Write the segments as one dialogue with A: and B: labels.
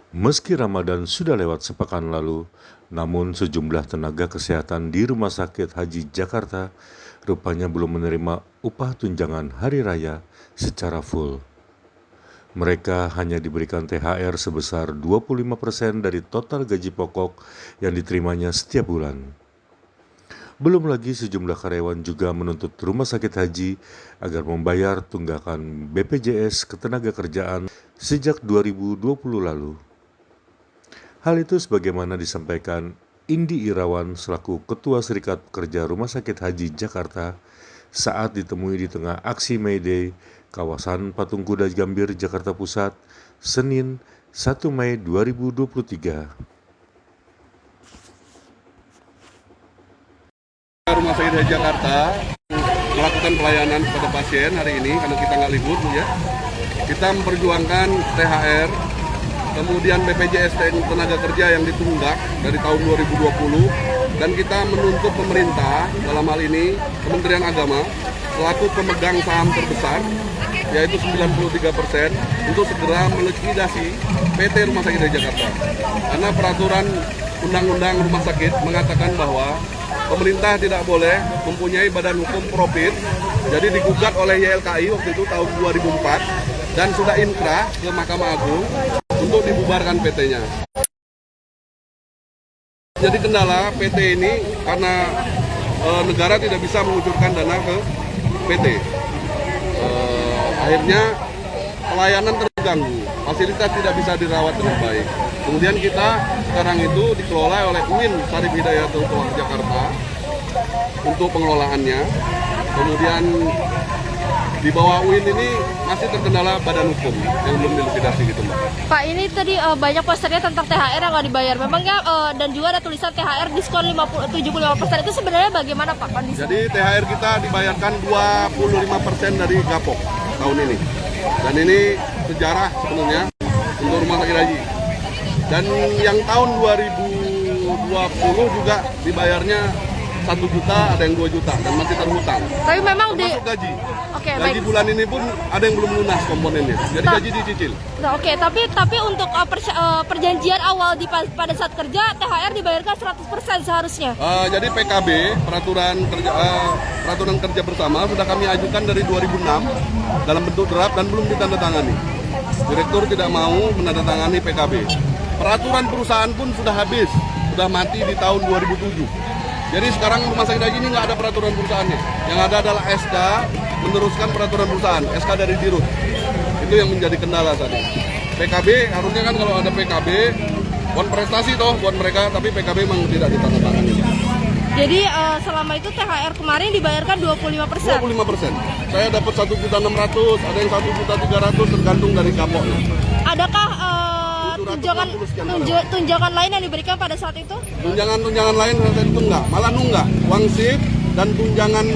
A: Meski Ramadan sudah lewat sepekan lalu, namun sejumlah tenaga kesehatan di Rumah Sakit Haji Jakarta rupanya belum menerima upah tunjangan hari raya secara full. Mereka hanya diberikan THR sebesar 25% dari total gaji pokok yang diterimanya setiap bulan. Belum lagi sejumlah karyawan juga menuntut Rumah Sakit Haji agar membayar tunggakan BPJS Ketenagakerjaan sejak 2020 lalu. Hal itu sebagaimana disampaikan Indi Irawan selaku Ketua Serikat Pekerja Rumah Sakit Haji Jakarta saat ditemui di tengah aksi May Day kawasan Patung Kuda Gambir, Jakarta Pusat, Senin 1 Mei 2023.
B: Rumah Sakit Haji Jakarta melakukan pelayanan kepada pasien hari ini karena kita nggak libur ya. Kita memperjuangkan THR, kemudian BPJS Tenaga Kerja yang ditunggak dari tahun 2020, dan kita menuntut pemerintah, dalam hal ini Kementerian Agama, selaku pemegang saham terbesar, yaitu 93%, untuk segera melikuidasi PT Rumah Sakit Haji Jakarta. Karena peraturan Undang-Undang Rumah Sakit mengatakan bahwa pemerintah tidak boleh mempunyai badan hukum profit, jadi digugat oleh YLKI waktu itu tahun 2004, dan sudah inkrah ke Mahkamah Agung untuk dibubarkan PT-nya. Jadi kendala PT ini karena negara tidak bisa mengucurkan dana ke PT. Akhirnya pelayanan terganggu, fasilitas tidak bisa dirawat dengan baik. Kemudian kita sekarang itu dikelola oleh UIN Syarif Hidayatul Jakarta untuk pengelolaannya. Kemudian di bawah UIN ini masih terkendala badan hukum yang belum dilikuidasi gitu, Mbak.
C: Pak, ini tadi banyak posternya tentang THR yang nggak dibayar. Memangnya dan juga ada tulisan THR diskon 75%. Itu sebenarnya bagaimana, Pak, kondisi?
B: Jadi THR kita dibayarkan 25% dari Gapok tahun ini. Dan ini sejarah sebenarnya untuk Rumah Sakit Haji. Dan yang tahun 2020 juga dibayarnya 1 juta, ada yang 2 juta, dan masih terhutang.
C: Tapi memang
B: termasuk gaji.
C: Oke,
B: gaji
C: baik.
B: Bulan ini pun ada yang belum lunas komponennya. Jadi gaji dicicil.
C: Nah, oke, tapi untuk perjanjian awal pada saat kerja THR dibayarkan 100% seharusnya.
B: Jadi PKB, peraturan kerja bersama, sudah kami ajukan dari 2006 dalam bentuk draft dan belum ditandatangani. Direktur tidak mau menandatangani PKB. Peraturan perusahaan pun sudah habis, sudah mati di tahun 2007. Jadi sekarang Rumah Sakit Haji ini nggak ada peraturan perusahaannya. Yang ada adalah SK, meneruskan peraturan perusahaan, SK dari Dirut. Itu yang menjadi kendala tadi. PKB, harusnya kan kalau ada PKB, buat prestasi toh buat mereka, tapi PKB memang tidak ditandatangani.
C: Jadi selama itu THR kemarin dibayarkan 25%?
B: 25%. Saya dapat 1.600.000, ada yang 1.300.000, tergantung dari kapoknya.
C: Adakah tunjangan lain yang diberikan pada saat itu?
B: Tunjangan lain saat itu enggak, malah nunggak. Uang shift dan tunjangan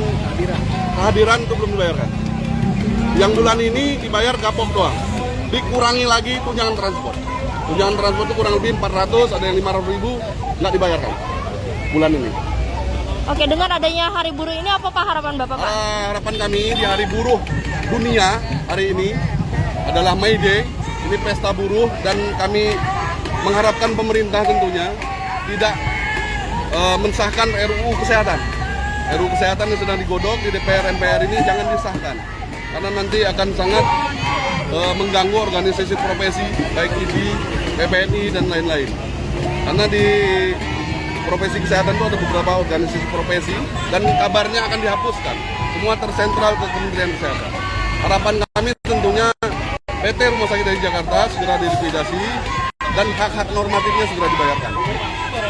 B: kehadiran itu belum dibayarkan. Yang bulan ini dibayar kapok doang. Dikurangi lagi tunjangan transport. Tunjangan transport itu kurang lebih 400, ada yang 500.000, nggak dibayarkan bulan ini.
C: Oke, dengan adanya Hari Buruh ini apa Pak harapan Bapak, Pak?
B: Harapan kami di Hari Buruh Dunia hari ini adalah May Day. Ini pesta buruh, dan kami mengharapkan pemerintah tentunya tidak mensahkan RUU Kesehatan. RUU Kesehatan yang sedang digodok di DPR MPR ini jangan disahkan, karena nanti akan sangat mengganggu organisasi profesi baik IDI, PPNI, dan lain-lain. Karena di profesi kesehatan itu ada beberapa organisasi profesi, dan kabarnya akan dihapuskan. Semua tersentral ke Kementerian Kesehatan. Harapan kami tentunya PT Rumah Sakit Haji Jakarta segera dilikuidasi dan hak-hak normatifnya segera dibayarkan.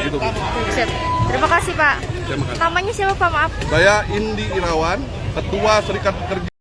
B: Gitu.
C: Terima kasih, Pak.
B: Terima kasih.
C: Namanya siapa, Pak? Maaf.
B: Saya Indi Irawan, Ketua Serikat Pekerja